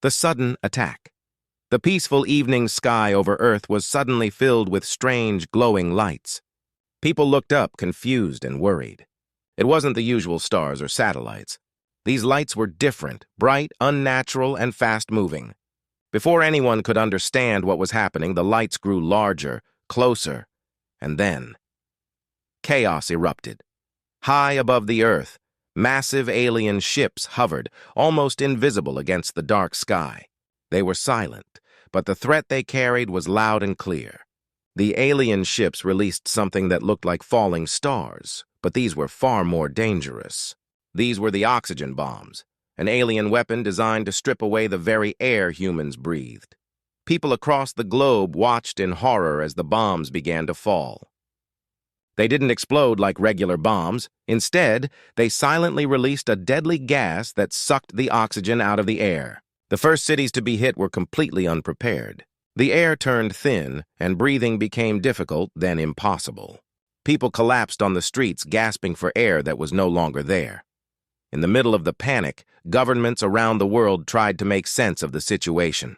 The sudden attack. The peaceful evening sky over Earth was suddenly filled with strange, glowing lights. People looked up, confused and worried. It wasn't the usual stars or satellites. These lights were different, bright, unnatural, and fast-moving. Before anyone could understand what was happening, the lights grew larger, closer, and then chaos erupted. High above the Earth, massive alien ships hovered, almost invisible against the dark sky. They were silent, but the threat they carried was loud and clear. The alien ships released something that looked like falling stars, but these were far more dangerous. These were the oxygen bombs, an alien weapon designed to strip away the very air humans breathed. People across the globe watched in horror as the bombs began to fall. They didn't explode like regular bombs. Instead, they silently released a deadly gas that sucked the oxygen out of the air. The first cities to be hit were completely unprepared. The air turned thin, and breathing became difficult, then impossible. People collapsed on the streets, gasping for air that was no longer there. In the middle of the panic, governments around the world tried to make sense of the situation.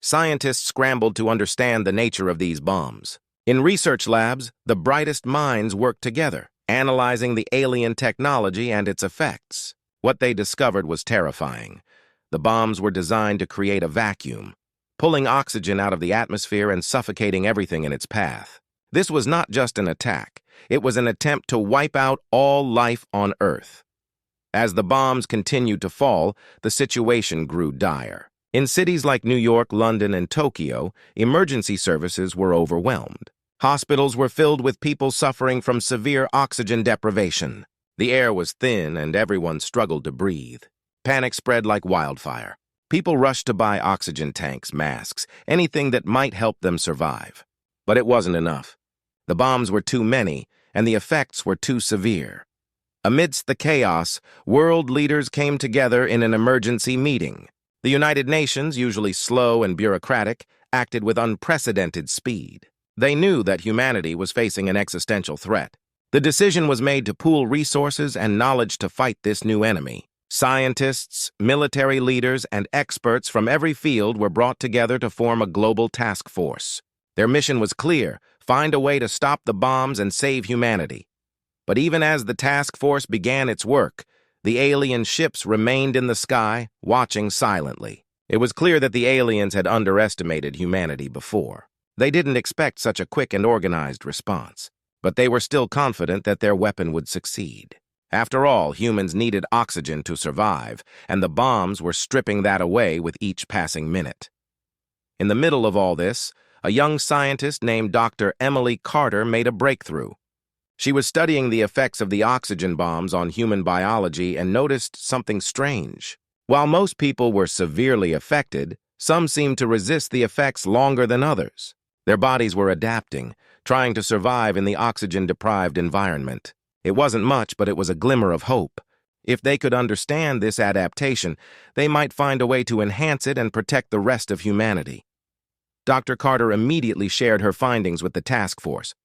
Scientists scrambled to understand the nature of these bombs. In research labs, the brightest minds worked together, analyzing the alien technology and its effects. What they discovered was terrifying. The bombs were designed to create a vacuum, pulling oxygen out of the atmosphere and suffocating everything in its path. This was not just an attack. It was an attempt to wipe out all life on Earth. As the bombs continued to fall, the situation grew dire. In cities like New York, London, and Tokyo, emergency services were overwhelmed. Hospitals were filled with people suffering from severe oxygen deprivation. The air was thin and everyone struggled to breathe. Panic spread like wildfire. People rushed to buy oxygen tanks, masks, anything that might help them survive. But it wasn't enough. The bombs were too many, and the effects were too severe. Amidst the chaos, world leaders came together in an emergency meeting. The United Nations, usually slow and bureaucratic, acted with unprecedented speed. They knew that humanity was facing an existential threat. The decision was made to pool resources and knowledge to fight this new enemy. Scientists, military leaders, and experts from every field were brought together to form a global task force. Their mission was clear: find a way to stop the bombs and save humanity. But even as the task force began its work, the alien ships remained in the sky, watching silently. It was clear that the aliens had underestimated humanity before. They didn't expect such a quick and organized response, but they were still confident that their weapon would succeed. After all, humans needed oxygen to survive, and the bombs were stripping that away with each passing minute. In the middle of all this, a young scientist named Dr. Emily Carter made a breakthrough. She was studying the effects of the oxygen bombs on human biology and noticed something strange. While most people were severely affected, some seemed to resist the effects longer than others. Their bodies were adapting, trying to survive in the oxygen-deprived environment. It wasn't much, but it was a glimmer of hope. If they could understand this adaptation, they might find a way to enhance it and protect the rest of humanity. Dr. Carter immediately shared her findings with the task force.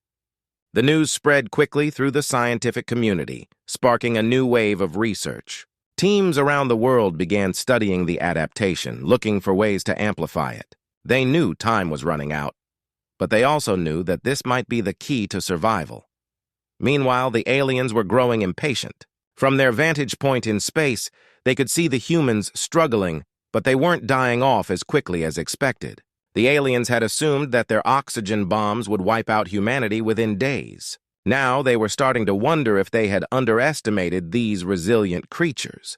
The news spread quickly through the scientific community, sparking a new wave of research. Teams around the world began studying the adaptation, looking for ways to amplify it. They knew time was running out, but they also knew that this might be the key to survival. Meanwhile, the aliens were growing impatient. From their vantage point in space, they could see the humans struggling, but they weren't dying off as quickly as expected. The aliens had assumed that their oxygen bombs would wipe out humanity within days. Now they were starting to wonder if they had underestimated these resilient creatures.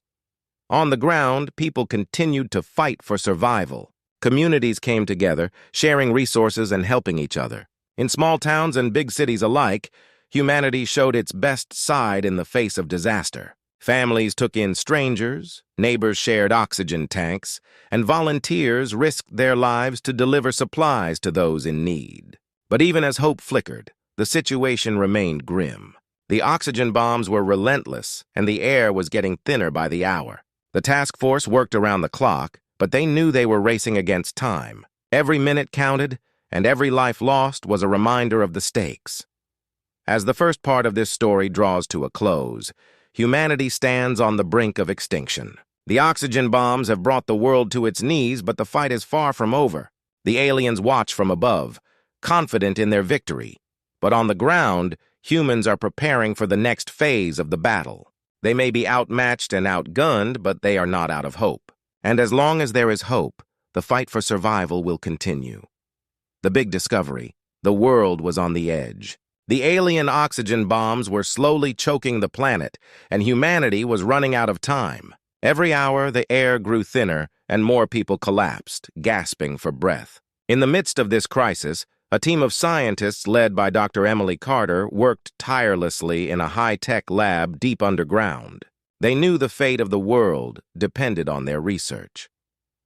On the ground, people continued to fight for survival. Communities came together, sharing resources and helping each other. In small towns and big cities alike, humanity showed its best side in the face of disaster. Families took in strangers, neighbors shared oxygen tanks, and volunteers risked their lives to deliver supplies to those in need. But even as hope flickered, the situation remained grim. The oxygen bombs were relentless, and the air was getting thinner by the hour. The task force worked around the clock, but they knew they were racing against time. Every minute counted, and every life lost was a reminder of the stakes. As the first part of this story draws to a close, humanity stands on the brink of extinction. The oxygen bombs have brought the world to its knees, but the fight is far from over. The aliens watch from above, confident in their victory. But on the ground, humans are preparing for the next phase of the battle. They may be outmatched and outgunned, but they are not out of hope. And as long as there is hope, the fight for survival will continue. The big discovery: the world was on the edge. The alien oxygen bombs were slowly choking the planet, and humanity was running out of time. Every hour, the air grew thinner, and more people collapsed, gasping for breath. In the midst of this crisis, a team of scientists led by Dr. Emily Carter worked tirelessly in a high-tech lab deep underground. They knew the fate of the world depended on their research.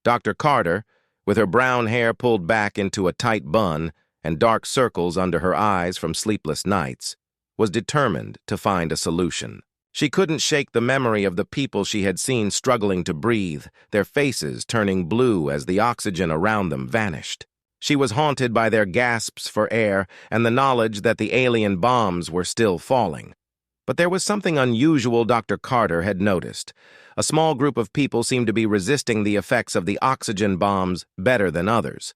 Dr. Carter, with her brown hair pulled back into a tight bun and dark circles under her eyes from sleepless nights, was determined to find a solution. She couldn't shake the memory of the people she had seen struggling to breathe, their faces turning blue as the oxygen around them vanished. She was haunted by their gasps for air and the knowledge that the alien bombs were still falling. But there was something unusual Dr. Carter had noticed. A small group of people seemed to be resisting the effects of the oxygen bombs better than others.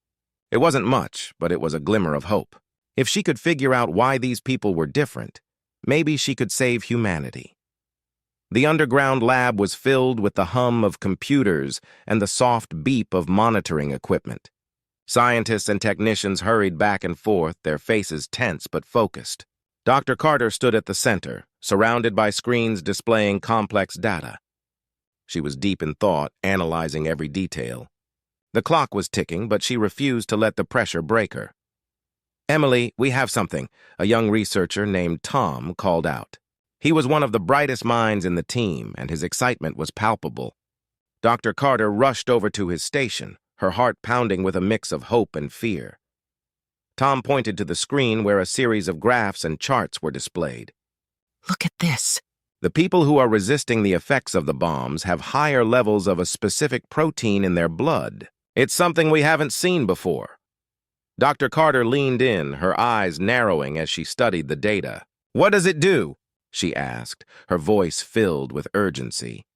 It wasn't much, but it was a glimmer of hope. If she could figure out why these people were different, maybe she could save humanity. The underground lab was filled with the hum of computers and the soft beep of monitoring equipment. Scientists and technicians hurried back and forth, their faces tense but focused. Dr. Carter stood at the center, surrounded by screens displaying complex data. She was deep in thought, analyzing every detail. The clock was ticking, but she refused to let the pressure break her. "Emily, we have something," a young researcher named Tom called out. He was one of the brightest minds in the team, and his excitement was palpable. Dr. Carter rushed over to his station, her heart pounding with a mix of hope and fear. Tom pointed to the screen where a series of graphs and charts were displayed. "Look at this." The people who are resisting the effects of the bombs have higher levels of a specific protein in their blood. It's something we haven't seen before. Dr. Carter leaned in, her eyes narrowing as she studied the data. "What does it do?" she asked, her voice filled with urgency.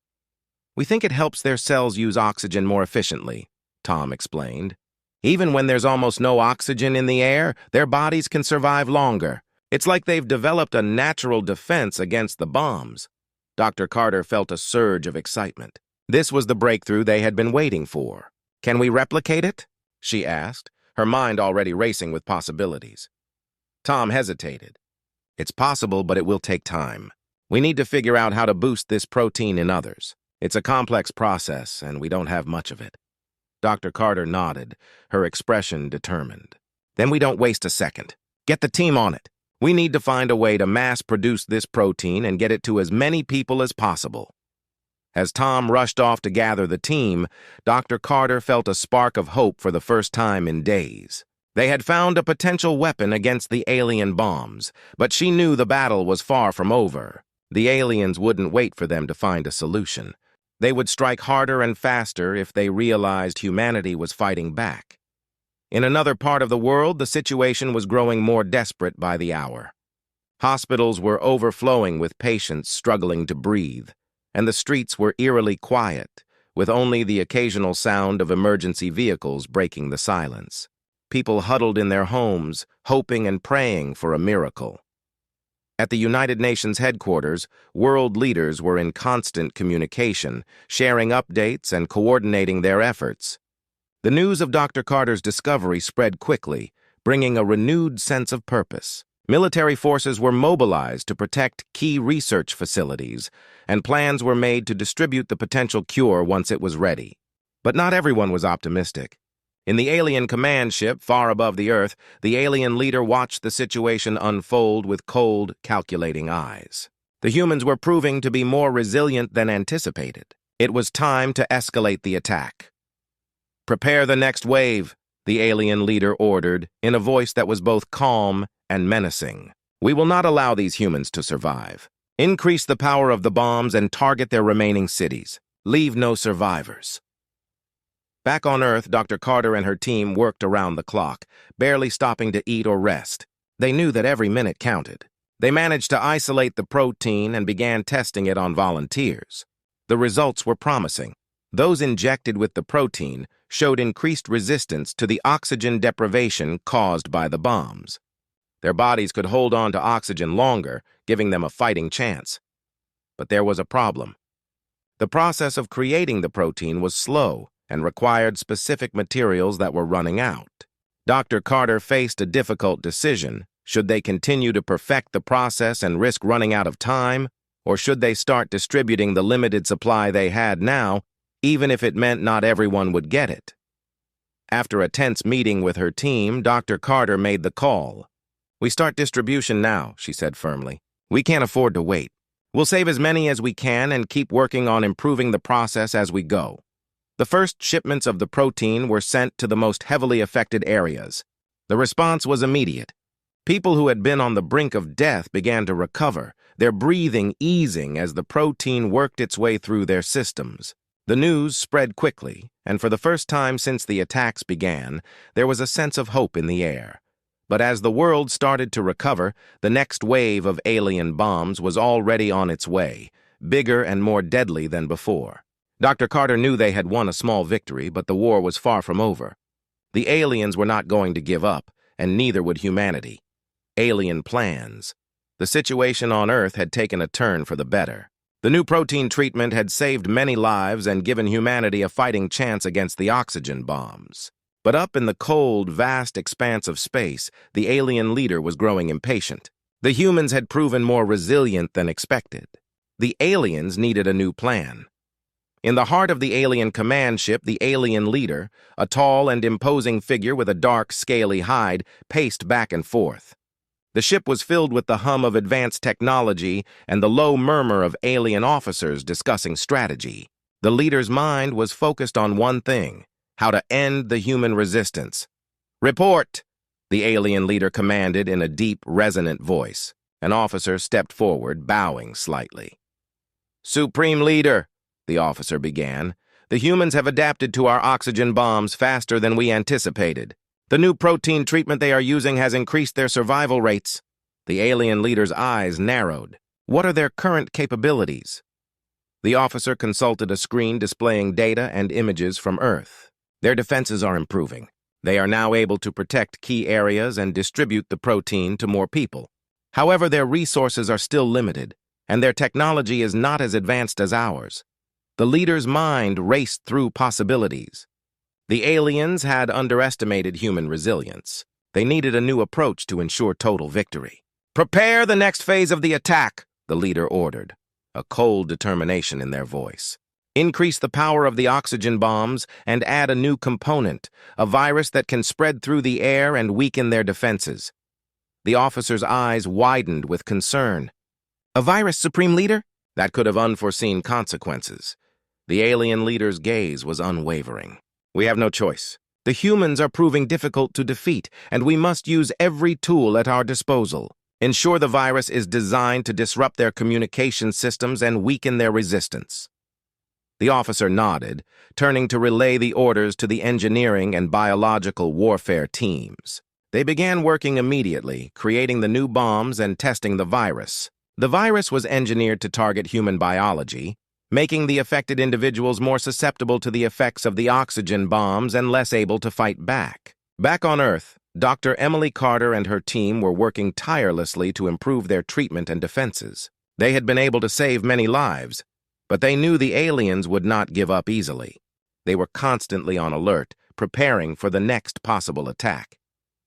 "We think it helps their cells use oxygen more efficiently," Tom explained. "Even when there's almost no oxygen in the air, their bodies can survive longer. It's like they've developed a natural defense against the bombs." Dr. Carter felt a surge of excitement. This was the breakthrough they had been waiting for. "Can we replicate it?" she asked, her mind already racing with possibilities. Tom hesitated. "It's possible, but it will take time. We need to figure out how to boost this protein in others. It's a complex process, and we don't have much of it." Dr. Carter nodded, her expression determined. "Then we don't waste a second. Get the team on it. We need to find a way to mass-produce this protein and get it to as many people as possible." As Tom rushed off to gather the team, Dr. Carter felt a spark of hope for the first time in days. They had found a potential weapon against the alien bombs, but she knew the battle was far from over. The aliens wouldn't wait for them to find a solution. They would strike harder and faster if they realized humanity was fighting back. In another part of the world, the situation was growing more desperate by the hour. Hospitals were overflowing with patients struggling to breathe, and the streets were eerily quiet, with only the occasional sound of emergency vehicles breaking the silence. People huddled in their homes, hoping and praying for a miracle. At the United Nations headquarters, world leaders were in constant communication, sharing updates and coordinating their efforts. The news of Dr. Carter's discovery spread quickly, bringing a renewed sense of purpose. Military forces were mobilized to protect key research facilities, and plans were made to distribute the potential cure once it was ready. But not everyone was optimistic. In the alien command ship far above the Earth, the alien leader watched the situation unfold with cold, calculating eyes. The humans were proving to be more resilient than anticipated. It was time to escalate the attack. "Prepare the next wave," the alien leader ordered, in a voice that was both calm and menacing. "We will not allow these humans to survive. Increase the power of the bombs and target their remaining cities. Leave no survivors." Back on Earth, Dr. Carter and her team worked around the clock, barely stopping to eat or rest. They knew that every minute counted. They managed to isolate the protein and began testing it on volunteers. The results were promising. Those injected with the protein showed increased resistance to the oxygen deprivation caused by the bombs. Their bodies could hold on to oxygen longer, giving them a fighting chance. But there was a problem. The process of creating the protein was slow and required specific materials that were running out. Dr. Carter faced a difficult decision. Should they continue to perfect the process and risk running out of time, or should they start distributing the limited supply they had now, even if it meant not everyone would get it? After a tense meeting with her team, Dr. Carter made the call. "We start distribution now," she said firmly. "We can't afford to wait. We'll save as many as we can and keep working on improving the process as we go." The first shipments of the protein were sent to the most heavily affected areas. The response was immediate. People who had been on the brink of death began to recover, their breathing easing as the protein worked its way through their systems. The news spread quickly, and for the first time since the attacks began, there was a sense of hope in the air. But as the world started to recover, the next wave of alien bombs was already on its way, bigger and more deadly than before. Dr. Carter knew they had won a small victory, but the war was far from over. The aliens were not going to give up, and neither would humanity. Alien plans. The situation on Earth had taken a turn for the better. The new protein treatment had saved many lives and given humanity a fighting chance against the oxygen bombs. But up in the cold, vast expanse of space, the alien leader was growing impatient. The humans had proven more resilient than expected. The aliens needed a new plan. In the heart of the alien command ship, the alien leader, a tall and imposing figure with a dark, scaly hide, paced back and forth. The ship was filled with the hum of advanced technology and the low murmur of alien officers discussing strategy. The leader's mind was focused on one thing: how to end the human resistance. "Report!" the alien leader commanded in a deep, resonant voice. An officer stepped forward, bowing slightly. "Supreme Leader," the officer began, "the humans have adapted to our oxygen bombs faster than we anticipated. The new protein treatment they are using has increased their survival rates." The alien leader's eyes narrowed. "What are their current capabilities?" The officer consulted a screen displaying data and images from Earth. "Their defenses are improving. They are now able to protect key areas and distribute the protein to more people. However, their resources are still limited, and their technology is not as advanced as ours." The leader's mind raced through possibilities. The aliens had underestimated human resilience. They needed a new approach to ensure total victory. "Prepare the next phase of the attack," the leader ordered, a cold determination in their voice. "Increase the power of the oxygen bombs and add a new component, a virus that can spread through the air and weaken their defenses." The officer's eyes widened with concern. "A virus, Supreme Leader?" That could have unforeseen consequences. The alien leader's gaze was unwavering. "We have no choice. The humans are proving difficult to defeat, and we must use every tool at our disposal. Ensure the virus is designed to disrupt their communication systems and weaken their resistance." The officer nodded, turning to relay the orders to the engineering and biological warfare teams. They began working immediately, creating the new bombs and testing the virus. The virus was engineered to target human biology, making the affected individuals more susceptible to the effects of the oxygen bombs and less able to fight back. Back on Earth, Dr. Emily Carter and her team were working tirelessly to improve their treatment and defenses. They had been able to save many lives, but they knew the aliens would not give up easily. They were constantly on alert, preparing for the next possible attack.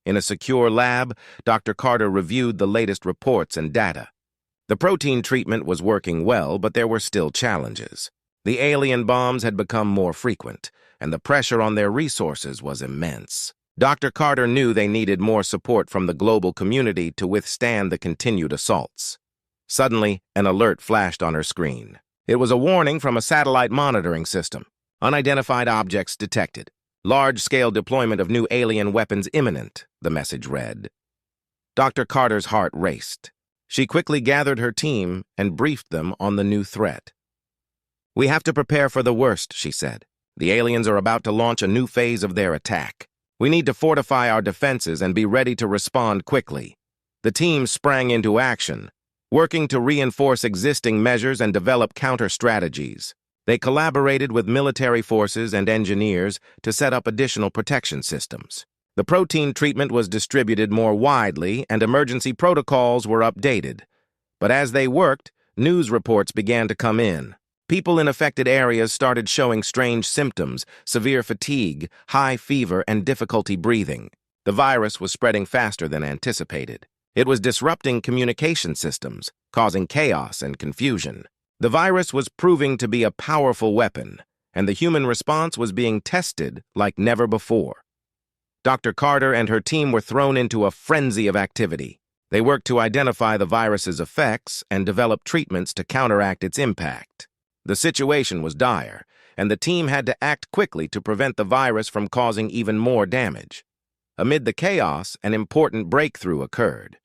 In a secure lab, Dr. Carter reviewed the latest reports and data. The protein treatment was working well, but there were still challenges. The alien bombs had become more frequent, and the pressure on their resources was immense. Dr. Carter knew they needed more support from the global community to withstand the continued assaults. Suddenly, an alert flashed on her screen. It was a warning from a satellite monitoring system. "Unidentified objects detected. Large-scale deployment of new alien weapons imminent," the message read. Dr. Carter's heart raced. She quickly gathered her team and briefed them on the new threat. "We have to prepare for the worst," she said. "The aliens are about to launch a new phase of their attack. We need to fortify our defenses and be ready to respond quickly." The team sprang into action, working to reinforce existing measures and develop counter-strategies. They collaborated with military forces and engineers to set up additional protection systems. The protein treatment was distributed more widely and emergency protocols were updated. But as they worked, news reports began to come in. People in affected areas started showing strange symptoms, severe fatigue, high fever, and difficulty breathing. The virus was spreading faster than anticipated. It was disrupting communication systems, causing chaos and confusion. The virus was proving to be a powerful weapon, and the human response was being tested like never before. Dr. Carter and her team were thrown into a frenzy of activity. They worked to identify the virus's effects and develop treatments to counteract its impact. The situation was dire, and the team had to act quickly to prevent the virus from causing even more damage. Amid the chaos, an important breakthrough occurred.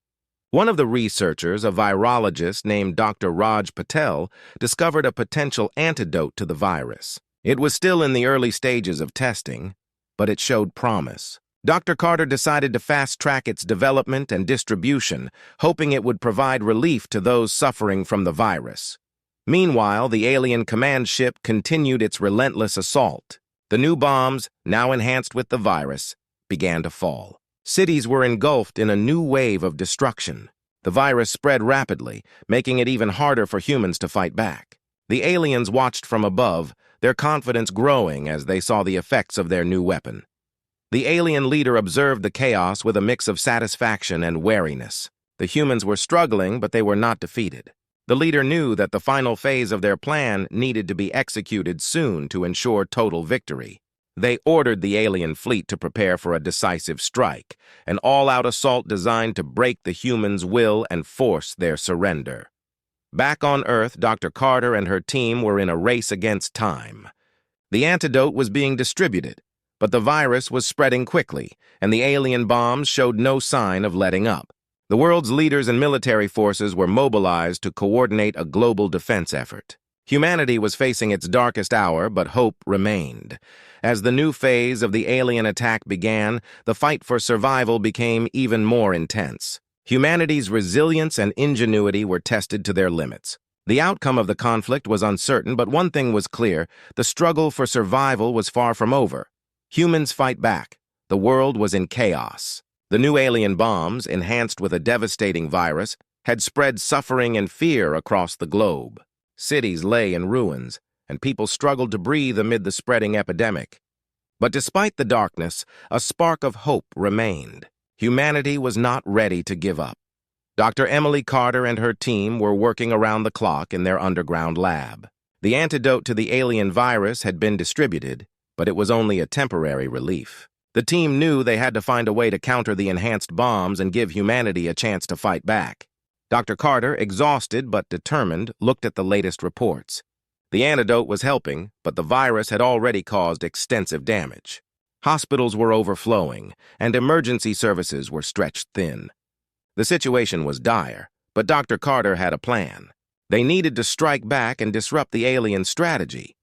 One of the researchers, a virologist named Dr. Raj Patel, discovered a potential antidote to the virus. It was still in the early stages of testing, but it showed promise. Dr. Carter decided to fast-track its development and distribution, hoping it would provide relief to those suffering from the virus. Meanwhile, the alien command ship continued its relentless assault. The new bombs, now enhanced with the virus, began to fall. Cities were engulfed in a new wave of destruction. The virus spread rapidly, making it even harder for humans to fight back. The aliens watched from above, their confidence growing as they saw the effects of their new weapon. The alien leader observed the chaos with a mix of satisfaction and wariness. The humans were struggling, but they were not defeated. The leader knew that the final phase of their plan needed to be executed soon to ensure total victory. They ordered the alien fleet to prepare for a decisive strike, an all-out assault designed to break the humans' will and force their surrender. Back on Earth, Dr. Carter and her team were in a race against time. The antidote was being distributed, but the virus was spreading quickly, and the alien bombs showed no sign of letting up. The world's leaders and military forces were mobilized to coordinate a global defense effort. Humanity was facing its darkest hour, but hope remained. As the new phase of the alien attack began, the fight for survival became even more intense. Humanity's resilience and ingenuity were tested to their limits. The outcome of the conflict was uncertain, but one thing was clear: the struggle for survival was far from over. Humans fight back. The world was in chaos. The new alien bombs, enhanced with a devastating virus, had spread suffering and fear across the globe. Cities lay in ruins, and people struggled to breathe amid the spreading epidemic. But despite the darkness, a spark of hope remained. Humanity was not ready to give up. Dr. Emily Carter and her team were working around the clock in their underground lab. The antidote to the alien virus had been distributed, but it was only a temporary relief. The team knew they had to find a way to counter the enhanced bombs and give humanity a chance to fight back. Dr. Carter, exhausted but determined, looked at the latest reports. The antidote was helping, but the virus had already caused extensive damage. Hospitals were overflowing, and emergency services were stretched thin. The situation was dire, but Dr. Carter had a plan. They needed to strike back and disrupt the alien strategy.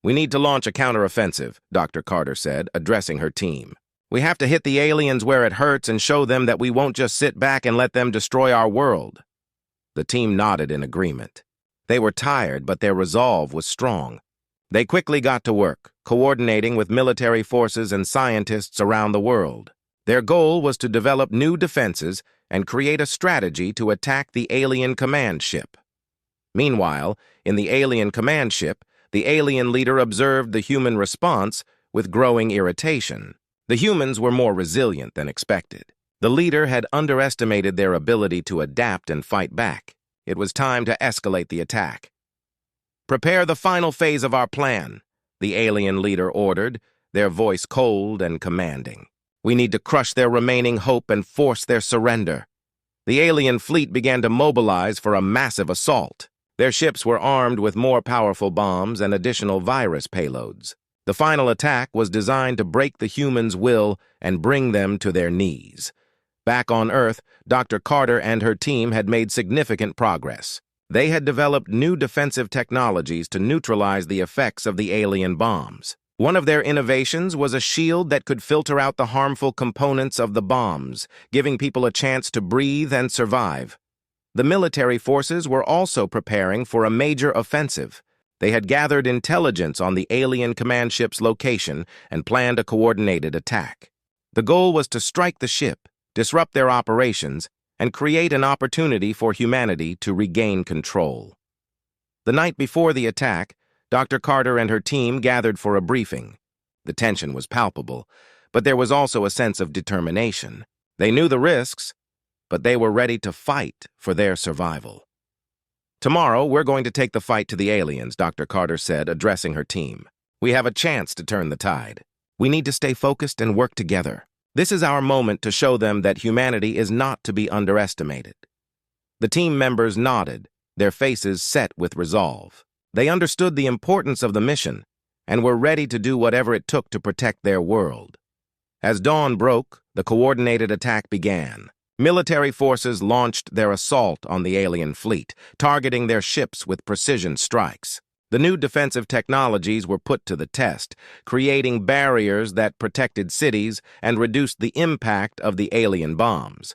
"We need to launch a counteroffensive," Dr. Carter said, addressing her team. "We have to hit the aliens where it hurts and show them that we won't just sit back and let them destroy our world." The team nodded in agreement. They were tired, but their resolve was strong. They quickly got to work, coordinating with military forces and scientists around the world. Their goal was to develop new defenses and create a strategy to attack the alien command ship. Meanwhile, in the alien command ship, the alien leader observed the human response with growing irritation. The humans were more resilient than expected. The leader had underestimated their ability to adapt and fight back. It was time to escalate the attack. "Prepare the final phase of our plan," the alien leader ordered, their voice cold and commanding. "We need to crush their remaining hope and force their surrender." The alien fleet began to mobilize for a massive assault. Their ships were armed with more powerful bombs and additional virus payloads. The final attack was designed to break the humans' will and bring them to their knees. Back on Earth, Dr. Carter and her team had made significant progress. They had developed new defensive technologies to neutralize the effects of the alien bombs. One of their innovations was a shield that could filter out the harmful components of the bombs, giving people a chance to breathe and survive. The military forces were also preparing for a major offensive. They had gathered intelligence on the alien command ship's location and planned a coordinated attack. The goal was to strike the ship, disrupt their operations, and create an opportunity for humanity to regain control. The night before the attack, Dr. Carter and her team gathered for a briefing. The tension was palpable, but there was also a sense of determination. They knew the risks, but they were ready to fight for their survival. "Tomorrow, we're going to take the fight to the aliens," Dr. Carter said, addressing her team. "We have a chance to turn the tide. We need to stay focused and work together. This is our moment to show them that humanity is not to be underestimated." The team members nodded, their faces set with resolve. They understood the importance of the mission and were ready to do whatever it took to protect their world. As dawn broke, the coordinated attack began. Military forces launched their assault on the alien fleet, targeting their ships with precision strikes. The new defensive technologies were put to the test, creating barriers that protected cities and reduced the impact of the alien bombs.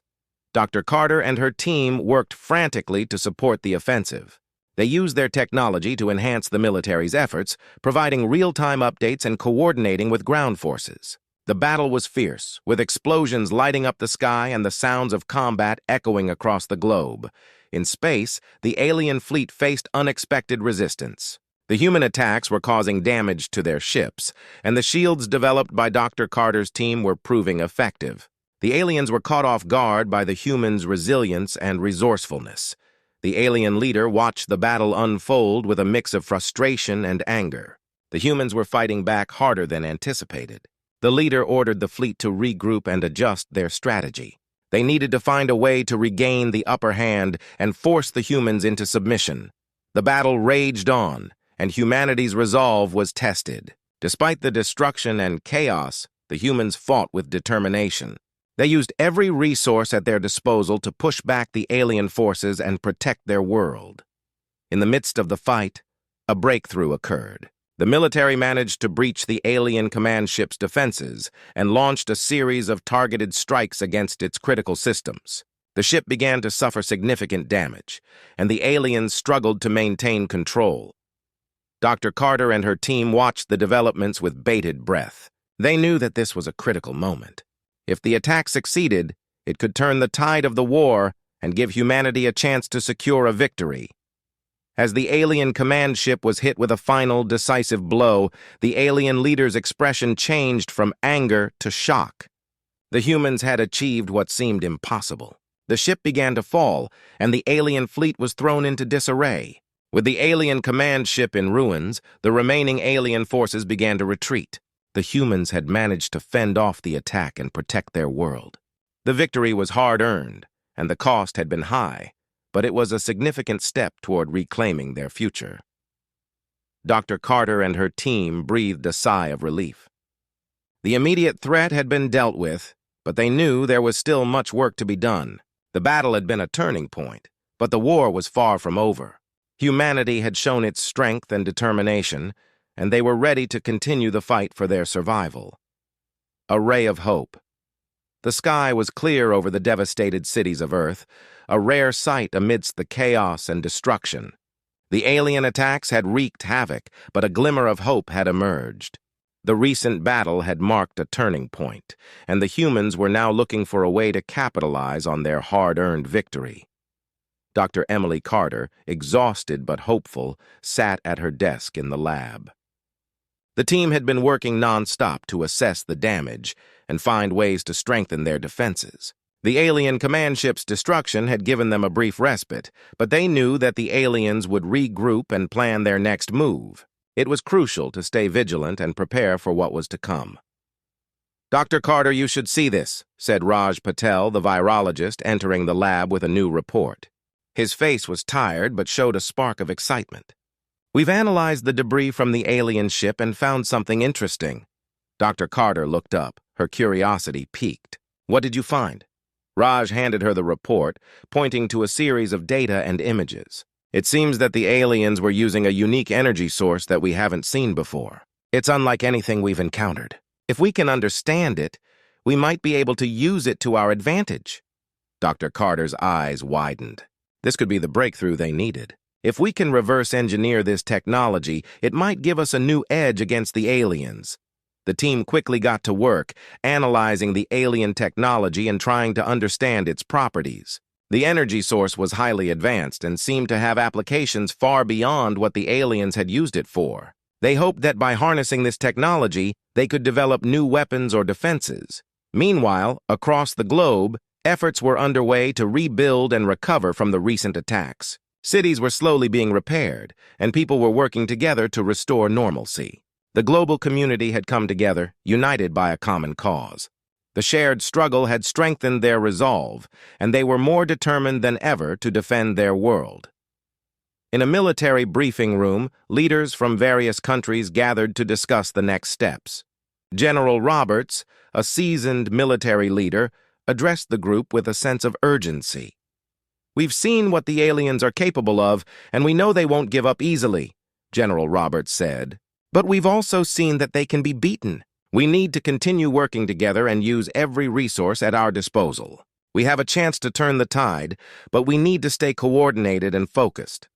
Dr. Carter and her team worked frantically to support the offensive. They used their technology to enhance the military's efforts, providing real-time updates and coordinating with ground forces. The battle was fierce, with explosions lighting up the sky and the sounds of combat echoing across the globe. In space, the alien fleet faced unexpected resistance. The human attacks were causing damage to their ships, and the shields developed by Dr. Carter's team were proving effective. The aliens were caught off guard by the humans' resilience and resourcefulness. The alien leader watched the battle unfold with a mix of frustration and anger. The humans were fighting back harder than anticipated. The leader ordered the fleet to regroup and adjust their strategy. They needed to find a way to regain the upper hand and force the humans into submission. The battle raged on, and humanity's resolve was tested. Despite the destruction and chaos, the humans fought with determination. They used every resource at their disposal to push back the alien forces and protect their world. In the midst of the fight, a breakthrough occurred. The military managed to breach the alien command ship's defenses and launched a series of targeted strikes against its critical systems. The ship began to suffer significant damage, and the aliens struggled to maintain control. Dr. Carter and her team watched the developments with bated breath. They knew that this was a critical moment. If the attack succeeded, it could turn the tide of the war and give humanity a chance to secure a victory. As the alien command ship was hit with a final, decisive blow, the alien leader's expression changed from anger to shock. The humans had achieved what seemed impossible. The ship began to fall, and the alien fleet was thrown into disarray. With the alien command ship in ruins, the remaining alien forces began to retreat. The humans had managed to fend off the attack and protect their world. The victory was hard-earned, and the cost had been high, but it was a significant step toward reclaiming their future. Dr. Carter and her team breathed a sigh of relief. The immediate threat had been dealt with, but they knew there was still much work to be done. The battle had been a turning point, but the war was far from over. Humanity had shown its strength and determination, and they were ready to continue the fight for their survival. A ray of hope. The sky was clear over the devastated cities of Earth, a rare sight amidst the chaos and destruction. The alien attacks had wreaked havoc, but a glimmer of hope had emerged. The recent battle had marked a turning point, and the humans were now looking for a way to capitalize on their hard-earned victory. Dr. Emily Carter, exhausted but hopeful, sat at her desk in the lab. The team had been working non-stop to assess the damage and find ways to strengthen their defenses. The alien command ship's destruction had given them a brief respite, but they knew that the aliens would regroup and plan their next move. It was crucial to stay vigilant and prepare for what was to come. "Dr. Carter, you should see this," said Raj Patel, the virologist, entering the lab with a new report. His face was tired but showed a spark of excitement. "We've analyzed the debris from the alien ship and found something interesting." Dr. Carter looked up, her curiosity piqued. "What did you find?" Raj handed her the report, pointing to a series of data and images. "It seems that the aliens were using a unique energy source that we haven't seen before. It's unlike anything we've encountered. If we can understand it, we might be able to use it to our advantage." Dr. Carter's eyes widened. This could be the breakthrough they needed. If we can reverse engineer this technology, it might give us a new edge against the aliens. The team quickly got to work, analyzing the alien technology and trying to understand its properties. The energy source was highly advanced and seemed to have applications far beyond what the aliens had used it for. They hoped that by harnessing this technology, they could develop new weapons or defenses. Meanwhile, across the globe, efforts were underway to rebuild and recover from the recent attacks. Cities were slowly being repaired, and people were working together to restore normalcy. The global community had come together, united by a common cause. The shared struggle had strengthened their resolve, and they were more determined than ever to defend their world. In a military briefing room, leaders from various countries gathered to discuss the next steps. General Roberts, a seasoned military leader, addressed the group with a sense of urgency. "We've seen what the aliens are capable of, and we know they won't give up easily," General Roberts said. "But we've also seen that they can be beaten. We need to continue working together and use every resource at our disposal. We have a chance to turn the tide, but we need to stay coordinated and focused."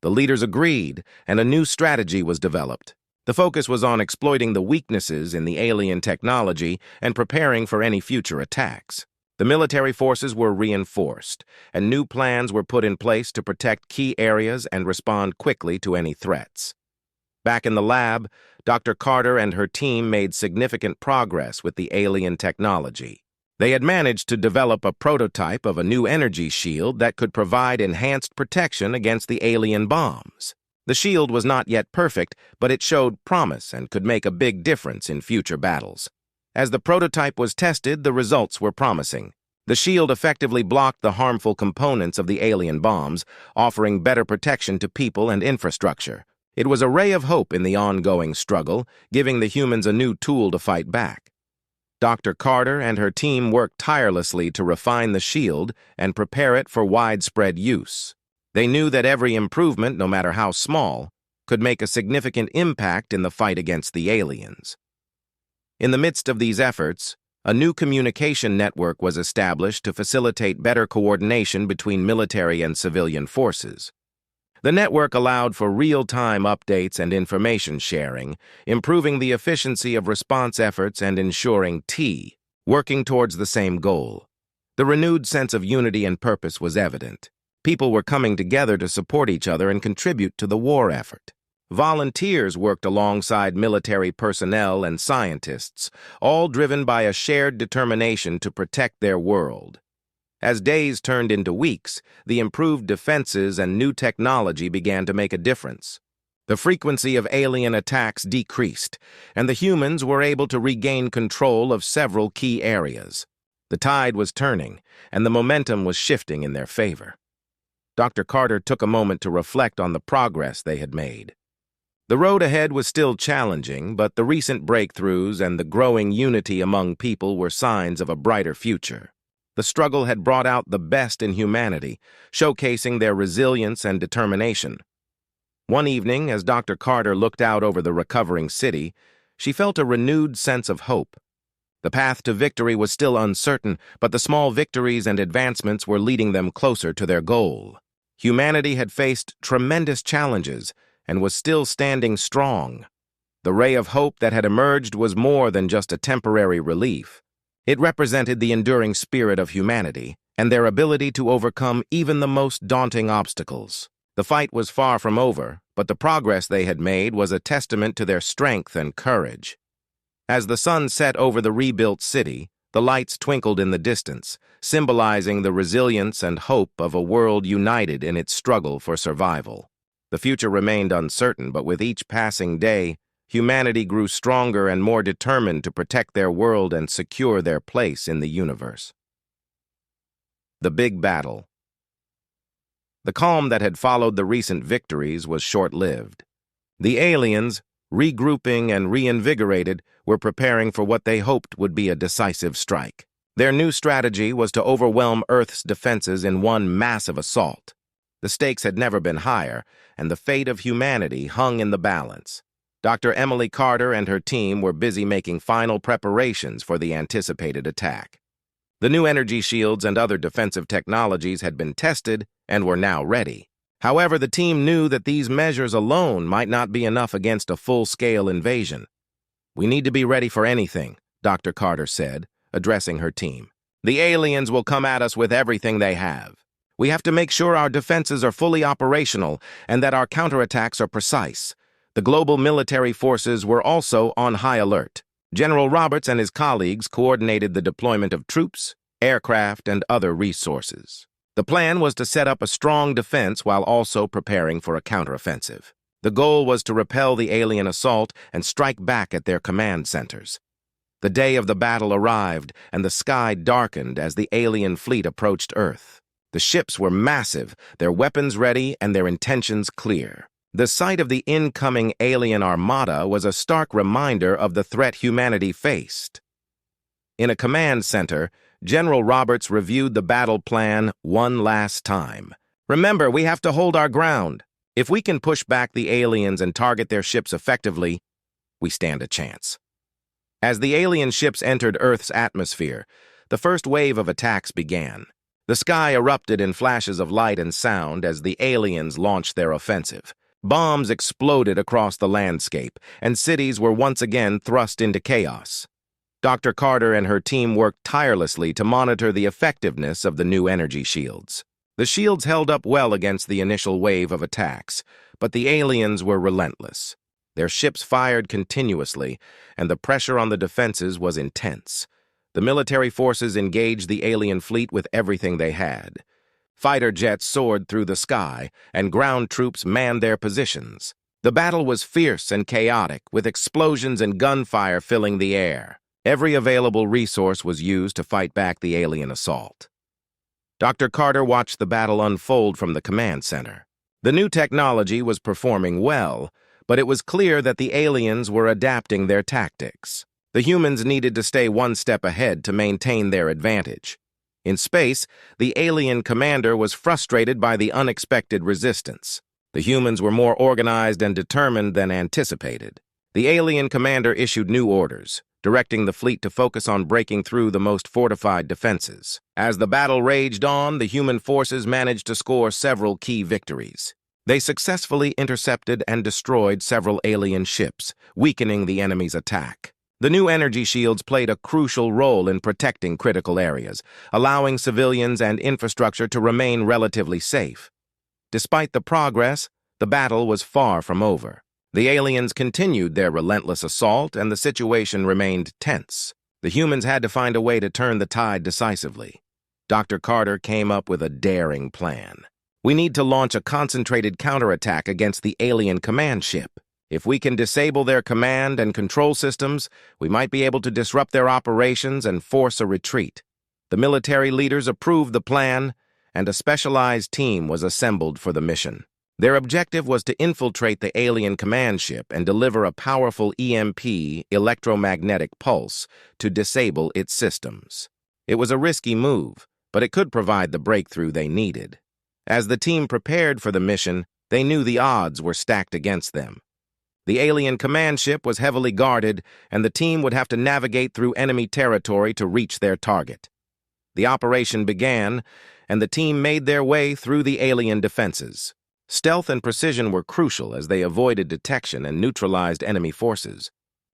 The leaders agreed, and a new strategy was developed. The focus was on exploiting the weaknesses in the alien technology and preparing for any future attacks. The military forces were reinforced, and new plans were put in place to protect key areas and respond quickly to any threats. Back in the lab, Dr. Carter and her team made significant progress with the alien technology. They had managed to develop a prototype of a new energy shield that could provide enhanced protection against the alien bombs. The shield was not yet perfect, but it showed promise and could make a big difference in future battles. As the prototype was tested, the results were promising. The shield effectively blocked the harmful components of the alien bombs, offering better protection to people and infrastructure. It was a ray of hope in the ongoing struggle, giving the humans a new tool to fight back. Dr. Carter and her team worked tirelessly to refine the shield and prepare it for widespread use. They knew that every improvement, no matter how small, could make a significant impact in the fight against the aliens. In the midst of these efforts, a new communication network was established to facilitate better coordination between military and civilian forces. The network allowed for real-time updates and information sharing, improving the efficiency of response efforts and ensuring working towards the same goal. The renewed sense of unity and purpose was evident. People were coming together to support each other and contribute to the war effort. Volunteers worked alongside military personnel and scientists, all driven by a shared determination to protect their world. As days turned into weeks, the improved defenses and new technology began to make a difference. The frequency of alien attacks decreased, and the humans were able to regain control of several key areas. The tide was turning, and the momentum was shifting in their favor. Dr. Carter took a moment to reflect on the progress they had made. The road ahead was still challenging, but the recent breakthroughs and the growing unity among people were signs of a brighter future. The struggle had brought out the best in humanity, showcasing their resilience and determination. One evening, as Dr. Carter looked out over the recovering city, she felt a renewed sense of hope. The path to victory was still uncertain, but the small victories and advancements were leading them closer to their goal. Humanity had faced tremendous challenges and was still standing strong. The ray of hope that had emerged was more than just a temporary relief. It represented the enduring spirit of humanity and their ability to overcome even the most daunting obstacles. The fight was far from over, but the progress they had made was a testament to their strength and courage. As the sun set over the rebuilt city, the lights twinkled in the distance, symbolizing the resilience and hope of a world united in its struggle for survival. The future remained uncertain, but with each passing day, humanity grew stronger and more determined to protect their world and secure their place in the universe. The Big Battle. The calm that had followed the recent victories was short-lived. The aliens, regrouping and reinvigorated, were preparing for what they hoped would be a decisive strike. Their new strategy was to overwhelm Earth's defenses in one massive assault. The stakes had never been higher, and the fate of humanity hung in the balance. Dr. Emily Carter and her team were busy making final preparations for the anticipated attack. The new energy shields and other defensive technologies had been tested and were now ready. However, the team knew that these measures alone might not be enough against a full-scale invasion. "We need to be ready for anything," Dr. Carter said, addressing her team. "The aliens will come at us with everything they have. We have to make sure our defenses are fully operational and that our counterattacks are precise." The global military forces were also on high alert. General Roberts and his colleagues coordinated the deployment of troops, aircraft, and other resources. The plan was to set up a strong defense while also preparing for a counteroffensive. The goal was to repel the alien assault and strike back at their command centers. The day of the battle arrived, and the sky darkened as the alien fleet approached Earth. The ships were massive, their weapons ready, and their intentions clear. The sight of the incoming alien armada was a stark reminder of the threat humanity faced. In a command center, General Roberts reviewed the battle plan one last time. "Remember, we have to hold our ground. If we can push back the aliens and target their ships effectively, we stand a chance." As the alien ships entered Earth's atmosphere, the first wave of attacks began. The sky erupted in flashes of light and sound as the aliens launched their offensive. Bombs exploded across the landscape, and cities were once again thrust into chaos. Dr. Carter and her team worked tirelessly to monitor the effectiveness of the new energy shields. The shields held up well against the initial wave of attacks, but the aliens were relentless. Their ships fired continuously, and the pressure on the defenses was intense. The military forces engaged the alien fleet with everything they had. Fighter jets soared through the sky, and ground troops manned their positions. The battle was fierce and chaotic, with explosions and gunfire filling the air. Every available resource was used to fight back the alien assault. Dr. Carter watched the battle unfold from the command center. The new technology was performing well, but it was clear that the aliens were adapting their tactics. The humans needed to stay one step ahead to maintain their advantage. In space, the alien commander was frustrated by the unexpected resistance. The humans were more organized and determined than anticipated. The alien commander issued new orders, directing the fleet to focus on breaking through the most fortified defenses. As the battle raged on, the human forces managed to score several key victories. They successfully intercepted and destroyed several alien ships, weakening the enemy's attack. The new energy shields played a crucial role in protecting critical areas, allowing civilians and infrastructure to remain relatively safe. Despite the progress, the battle was far from over. The aliens continued their relentless assault, and the situation remained tense. The humans had to find a way to turn the tide decisively. Dr. Carter came up with a daring plan. "We need to launch a concentrated counterattack against the alien command ship. If we can disable their command and control systems, we might be able to disrupt their operations and force a retreat." The military leaders approved the plan, and a specialized team was assembled for the mission. Their objective was to infiltrate the alien command ship and deliver a powerful EMP, electromagnetic pulse, to disable its systems. It was a risky move, but it could provide the breakthrough they needed. As the team prepared for the mission, they knew the odds were stacked against them. The alien command ship was heavily guarded, and the team would have to navigate through enemy territory to reach their target. The operation began, and the team made their way through the alien defenses. Stealth and precision were crucial as they avoided detection and neutralized enemy forces.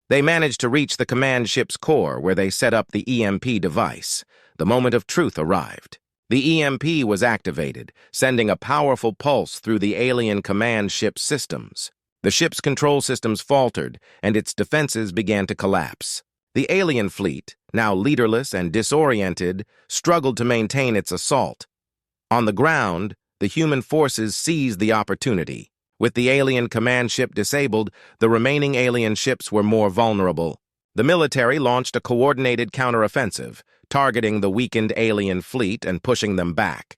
They managed to reach the command ship's core, where they set up the EMP device. The moment of truth arrived. The EMP was activated, sending a powerful pulse through the alien command ship's systems. The ship's control systems faltered, and its defenses began to collapse. The alien fleet, now leaderless and disoriented, struggled to maintain its assault. On the ground, the human forces seized the opportunity. With the alien command ship disabled, the remaining alien ships were more vulnerable. The military launched a coordinated counteroffensive, targeting the weakened alien fleet and pushing them back.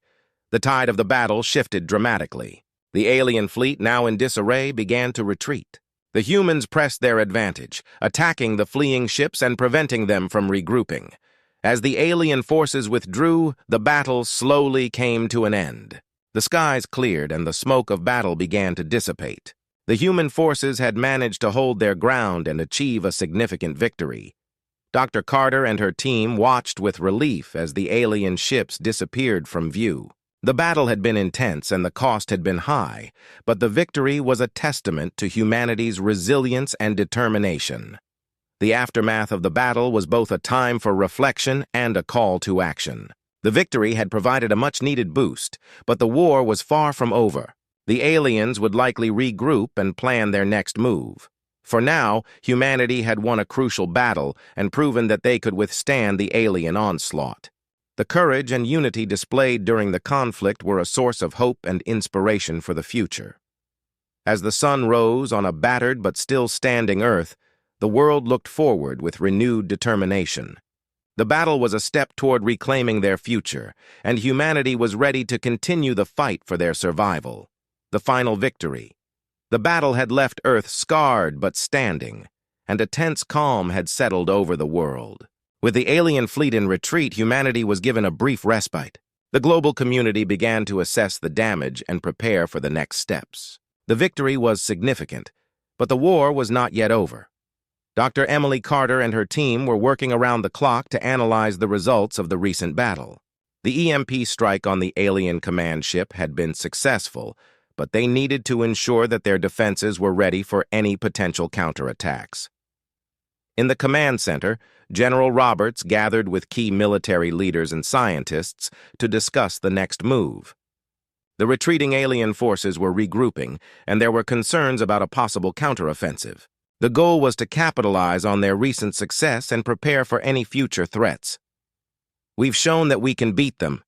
The tide of the battle shifted dramatically. The alien fleet, now in disarray, began to retreat. The humans pressed their advantage, attacking the fleeing ships and preventing them from regrouping. As the alien forces withdrew, the battle slowly came to an end. The skies cleared and the smoke of battle began to dissipate. The human forces had managed to hold their ground and achieve a significant victory. Dr. Carter and her team watched with relief as the alien ships disappeared from view. The battle had been intense and the cost had been high, but the victory was a testament to humanity's resilience and determination. The aftermath of the battle was both a time for reflection and a call to action. The victory had provided a much-needed boost, but the war was far from over. The aliens would likely regroup and plan their next move. For now, humanity had won a crucial battle and proven that they could withstand the alien onslaught. The courage and unity displayed during the conflict were a source of hope and inspiration for the future. As the sun rose on a battered but still standing Earth, the world looked forward with renewed determination. The battle was a step toward reclaiming their future, and humanity was ready to continue the fight for their survival. The final victory. The battle had left Earth scarred but standing, and a tense calm had settled over the world. With the alien fleet in retreat, humanity was given a brief respite. The global community began to assess the damage and prepare for the next steps. The victory was significant, but the war was not yet over. Dr. Emily Carter and her team were working around the clock to analyze the results of the recent battle. The EMP strike on the alien command ship had been successful, but they needed to ensure that their defenses were ready for any potential counterattacks. In the command center, General Roberts gathered with key military leaders and scientists to discuss the next move. The retreating alien forces were regrouping, and there were concerns about a possible counteroffensive. The goal was to capitalize on their recent success and prepare for any future threats. "We've shown that we can beat them,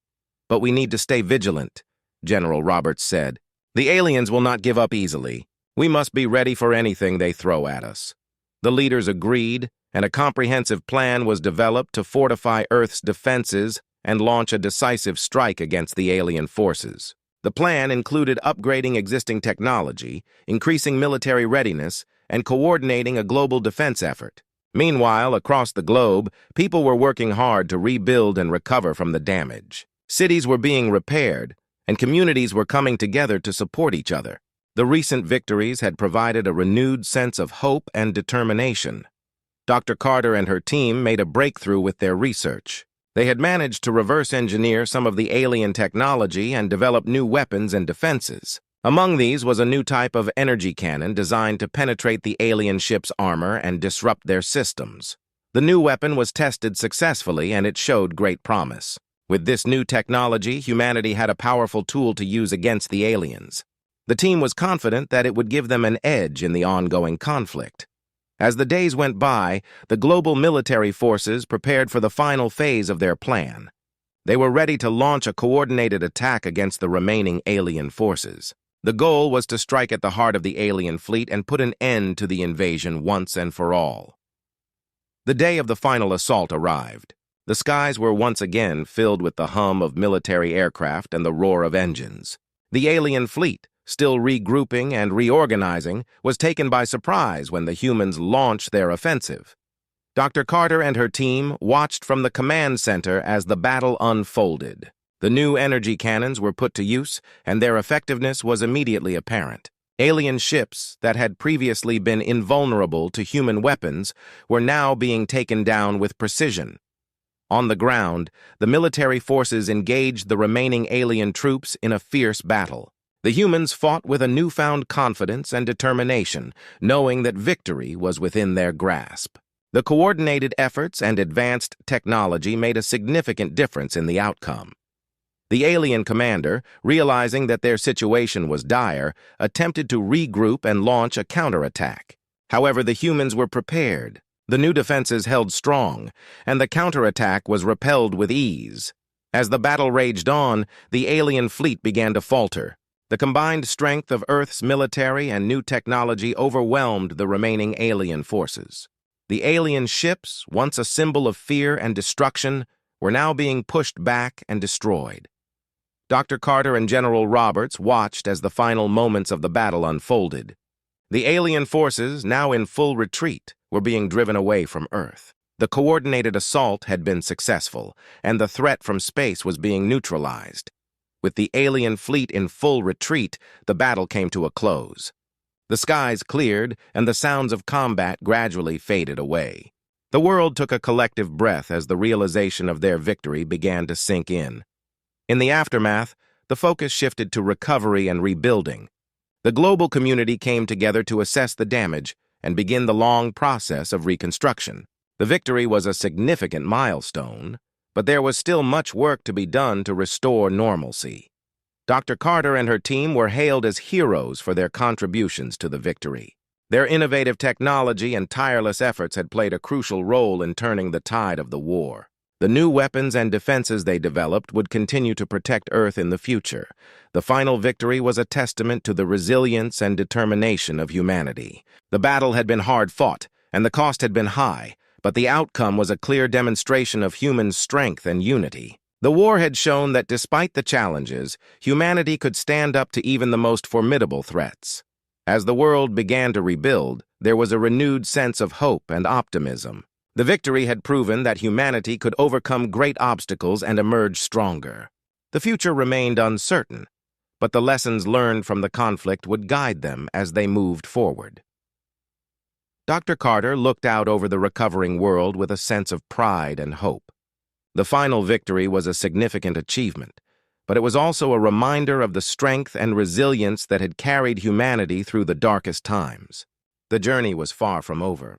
but we need to stay vigilant," General Roberts said. "The aliens will not give up easily. We must be ready for anything they throw at us." The leaders agreed, and a comprehensive plan was developed to fortify Earth's defenses and launch a decisive strike against the alien forces. The plan included upgrading existing technology, increasing military readiness, and coordinating a global defense effort. Meanwhile, across the globe, people were working hard to rebuild and recover from the damage. Cities were being repaired, and communities were coming together to support each other. The recent victories had provided a renewed sense of hope and determination. Dr. Carter and her team made a breakthrough with their research. They had managed to reverse engineer some of the alien technology and develop new weapons and defenses. Among these was a new type of energy cannon designed to penetrate the alien ship's armor and disrupt their systems. The new weapon was tested successfully, and it showed great promise. With this new technology, humanity had a powerful tool to use against the aliens. The team was confident that it would give them an edge in the ongoing conflict. As the days went by, the global military forces prepared for the final phase of their plan. They were ready to launch a coordinated attack against the remaining alien forces. The goal was to strike at the heart of the alien fleet and put an end to the invasion once and for all. The day of the final assault arrived. The skies were once again filled with the hum of military aircraft and the roar of engines. The alien fleet, still regrouping and reorganizing, was taken by surprise when the humans launched their offensive. Dr. Carter and her team watched from the command center as the battle unfolded. The new energy cannons were put to use, and their effectiveness was immediately apparent. Alien ships that had previously been invulnerable to human weapons were now being taken down with precision. On the ground, the military forces engaged the remaining alien troops in a fierce battle. The humans fought with a newfound confidence and determination, knowing that victory was within their grasp. The coordinated efforts and advanced technology made a significant difference in the outcome. The alien commander, realizing that their situation was dire, attempted to regroup and launch a counterattack. However, the humans were prepared. The new defenses held strong, and the counterattack was repelled with ease. As the battle raged on, the alien fleet began to falter. The combined strength of Earth's military and new technology overwhelmed the remaining alien forces. The alien ships, once a symbol of fear and destruction, were now being pushed back and destroyed. Dr. Carter and General Roberts watched as the final moments of the battle unfolded. The alien forces, now in full retreat, were being driven away from Earth. The coordinated assault had been successful, and the threat from space was being neutralized. With the alien fleet in full retreat, the battle came to a close. The skies cleared, and the sounds of combat gradually faded away. The world took a collective breath as the realization of their victory began to sink in. In the aftermath, the focus shifted to recovery and rebuilding. The global community came together to assess the damage and begin the long process of reconstruction. The victory was a significant milestone, but there was still much work to be done to restore normalcy. Dr. Carter and her team were hailed as heroes for their contributions to the victory. Their innovative technology and tireless efforts had played a crucial role in turning the tide of the war. The new weapons and defenses they developed would continue to protect Earth in the future. The final victory was a testament to the resilience and determination of humanity. The battle had been hard fought, and the cost had been high, but the outcome was a clear demonstration of human strength and unity. The war had shown that despite the challenges, humanity could stand up to even the most formidable threats. As the world began to rebuild, there was a renewed sense of hope and optimism. The victory had proven that humanity could overcome great obstacles and emerge stronger. The future remained uncertain, but the lessons learned from the conflict would guide them as they moved forward. Dr. Carter looked out over the recovering world with a sense of pride and hope. The final victory was a significant achievement, but it was also a reminder of the strength and resilience that had carried humanity through the darkest times. The journey was far from over,